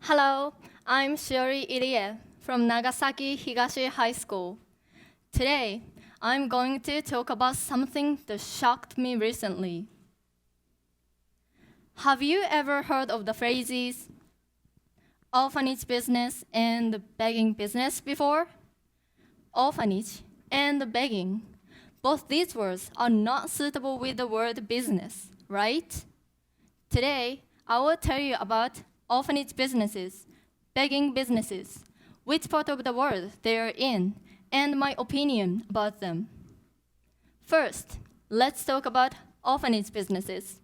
Hello, I'm Shiori Irie from Nagasaki Higashi High School. Today, I'm going to talk about something that shocked me recently. Have you ever heard of the phrases orphanage business and begging business before? Orphanage and begging. Both these words are not suitable with the word business, right? Today, I will tell you about orphanage businesses, begging businesses, which part of the world they are in, and my opinion about them. First, let's talk about orphanage businesses.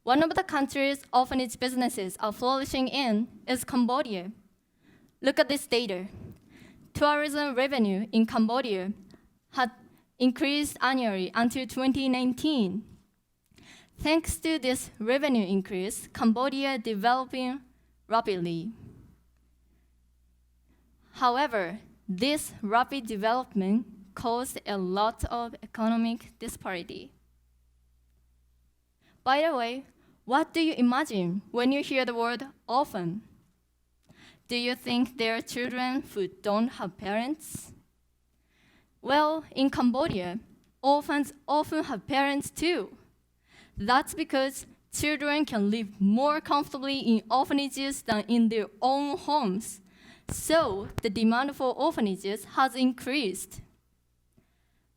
One of the countries orphanage businesses are flourishing in is Cambodia. Look at this data. Tourism revenue in Cambodia had increased annually until 2019. Thanks to this revenue increase, Cambodia developing rapidly. However, this rapid development caused a lot of economic disparity. By the way, what do you imagine when you hear the word orphan? Do you think there are children who don't have parents? Well, in Cambodia, orphans often have parents too. That's because children can live more comfortably in orphanages than in their own homes. So the demand for orphanages has increased.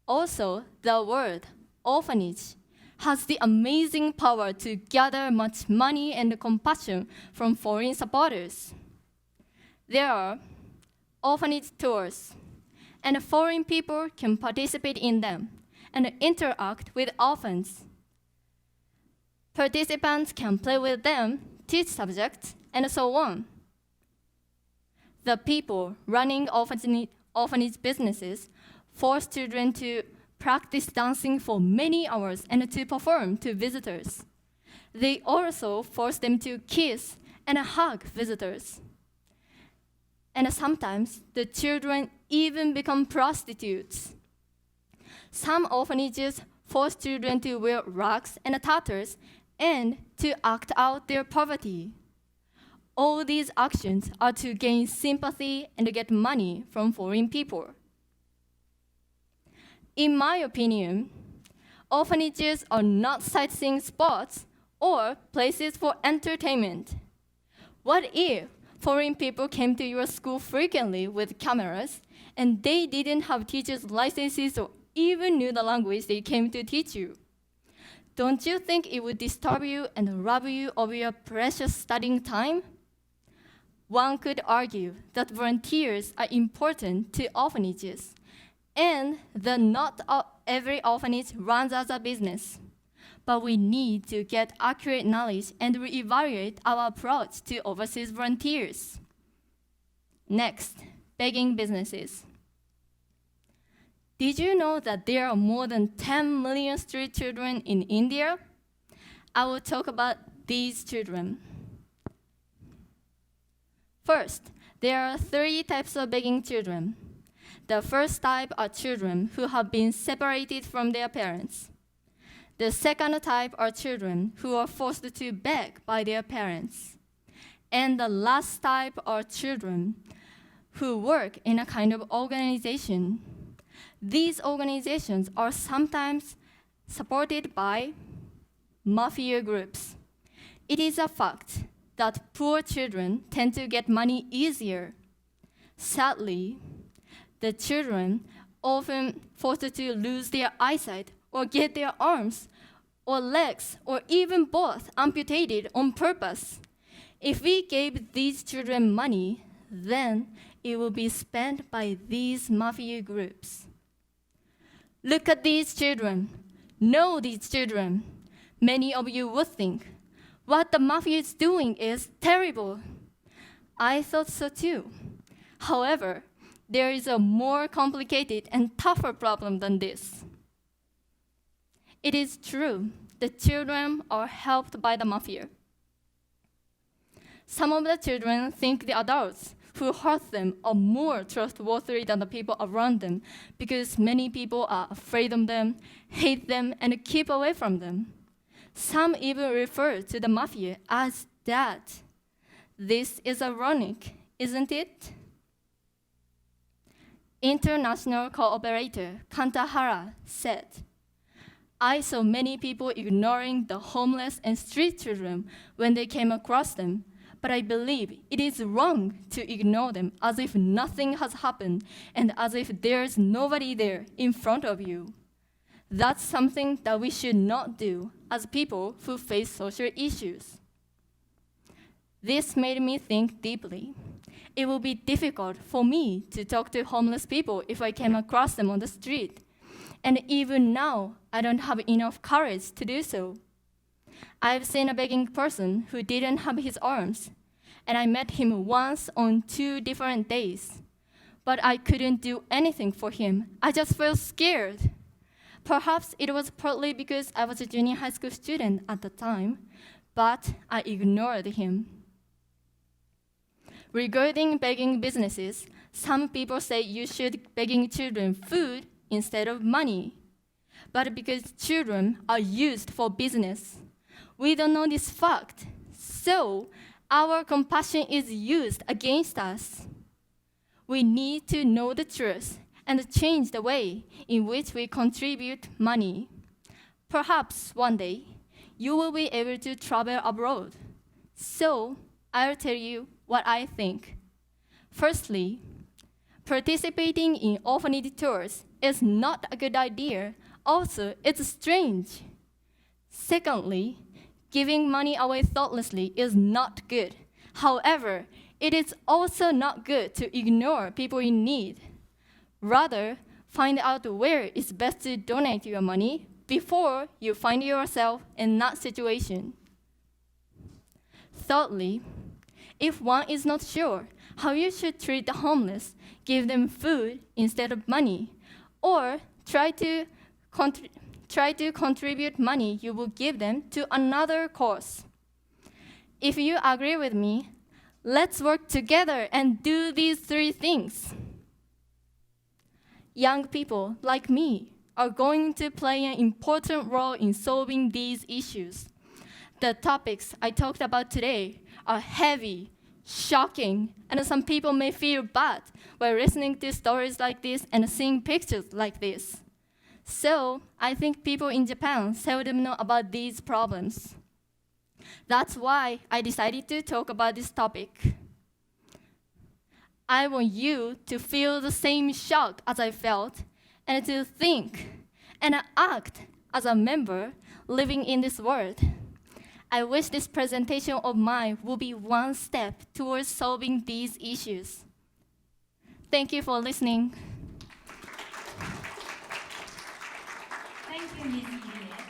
Also, the word orphanage has the amazing power to gather much money and compassion from foreign supporters. There are orphanage tours, and foreign people can participate in them and interact with orphans. Participants can play with them, teach subjects, and so on. The people running orphanage businesses force children to practice dancing for many hours and to perform to visitors. They also force them to kiss and hug visitors. And sometimes the children even become prostitutes. Some orphanages force children to wear rags and tatters and to act out their poverty. All these actions are to gain sympathy and get money from foreign people. In my opinion, orphanages are not sightseeing spots or places for entertainment. What if foreign people came to your school frequently with cameras and they didn't have teachers' licenses or even knew the language they came to teach you? Don't you think it would disturb you and rob you of your precious studying time? One could argue that volunteers are important to orphanages, and that not every orphanage runs as a business. But we need to get accurate knowledge and reevaluate our approach to overseas volunteers. Next, begging businesses. Did you know that there are more than 10 million street children in India? I will talk about these children. First, there are 3 types of begging children. The first type are children who have been separated from their parents. The second type are children who are forced to beg by their parents. And the last type are children who work in a kind of organization. These organizations are sometimes supported by mafia groups. It is a fact that poor children tend to get money easier. Sadly, the children often forced to lose their eyesight or get their arms or legs or even both amputated on purpose. If we gave these children money, then it will be spent by these mafia groups. Look at these children. Know these children. Many of you would think, what the mafia is doing is terrible. I thought so too. However, there is a more complicated and tougher problem than this. It is true, the children are helped by the mafia. Some of the children think the adults who hurt them are more trustworthy than the people around them because many people are afraid of them, hate them, and keep away from them. Some even refer to the mafia as that. This is ironic, isn't it? International cooperator Kantahara said, I saw many people ignoring the homeless and street children when they came across them, but I believe it is wrong to ignore them as if nothing has happened and as if there's nobody there in front of you. That's something that we should not do as people who face social issues. This made me think deeply. It will be difficult for me to talk to homeless people if I came across them on the street. And even now, I don't have enough courage to do so. I've seen a begging person who didn't have his arms, and I met him once on 2 different days. But I couldn't do anything for him. I just felt scared. Perhaps it was partly because I was a junior high school student at the time, but I ignored him. Regarding begging businesses, some people say you should begging children food instead of money. But because children are used for business, we don't know this fact. So our compassion is used against us. We need to know the truth and change the way in which we contribute money. Perhaps one day, you will be able to travel abroad. So I'll tell you what I think. Firstly, participating in orphanage tours is not a good idea. Also, it's strange. Secondly, giving money away thoughtlessly is not good. However, it is also not good to ignore people in need. Rather, find out where it's best to donate your money before you find yourself in that situation. Thirdly, if one is not sure how you should treat the homeless, give them food instead of money, or try to contribute money you will give them to another cause. If you agree with me, let's work together and do these 3 things. Young people like me are going to play an important role in solving these issues. The topics I talked about today are heavy, shocking, and some people may feel bad while listening to stories like this and seeing pictures like this. So I think people in Japan seldom know about these problems. That's why I decided to talk about this topic. I want you to feel the same shock as I felt and to think and act as a member living in this world. I wish this presentation of mine will be one step towards solving these issues. Thank you for listening. Thank you, Ms. Juliet.